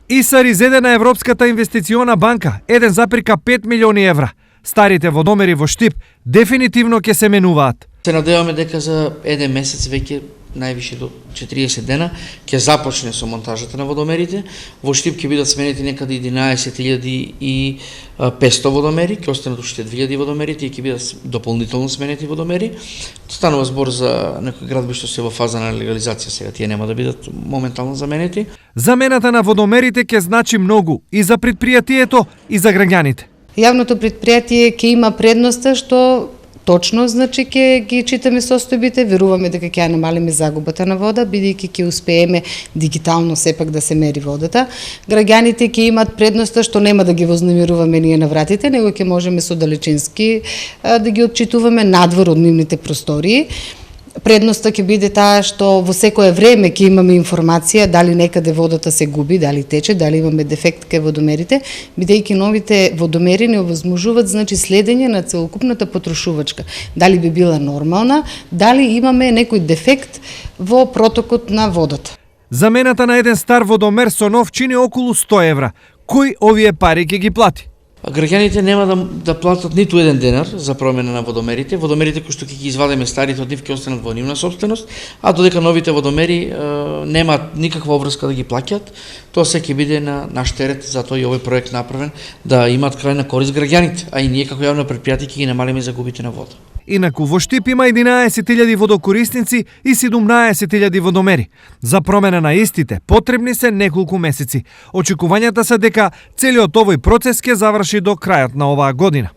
ИСАР изеде на Европската инвестициона банка 1,5 милиони евра. Старите водомери во Штип дефинитивно ќе се менуваат. Се надеваме дека за еден месец веќе највише до 40 дена ќе започне со монтажата на водомерите. Во Штип ќе бидат сменети некаде 11.500 водомери, ќе останат уште 2000 водомерите и ќе бидат дополнително сменети водомери. Станува збор за некои градби што се во фаза на легализација сега, тие нема да бидат моментално заменети. Замената на водомерите ќе значи многу и за предпријатието и за граѓаните. Јавното предпријатие ќе има предноста што точно, значи, ќе ги читаме состојбите, веруваме дека ќе ја намалиме загубата на вода, бидејќи ќе успееме дигитално сепак да се мери водата. Граѓаните ќе имат предноста што нема да ги вознемируваме ние на вратите, него ќе можеме со далечински да ги отчитуваме надвор од нивните простории. Предноста ќе биде таа што во секое време ќе имаме информација дали некаде водата се губи, дали тече, дали имаме дефект кај водомерите, бидејќи новите водомери не овозможуваат, значи, следење на целокупната потрошувачка. Дали би била нормална, дали имаме некој дефект во протокот на водата. Замената на еден стар водомер со нов чини околу 100 евра. Кој овие пари ќе ги плати? Граѓаните нема да платат ниту еден денар за промена на водомерите. Водомерите кои што ќе ги извадиме старите од нив ќе останат во нивна сопственост, а додека новите водомери немаат никаква обврска да ги плаќаат, тоа се ќе биде на наш терет, затоа и овој проект направен да имаат крајна корист граѓаните, а и ние како јавно предпријатие ќе ги намалиме загубите на вода. Инаку во Штип има 11.000 водокорисници и 17.000 водомери. За промена на истите потребни се неколку месеци. Очекувањата се дека целиот овој процес ќе заврши до крајот на оваа година.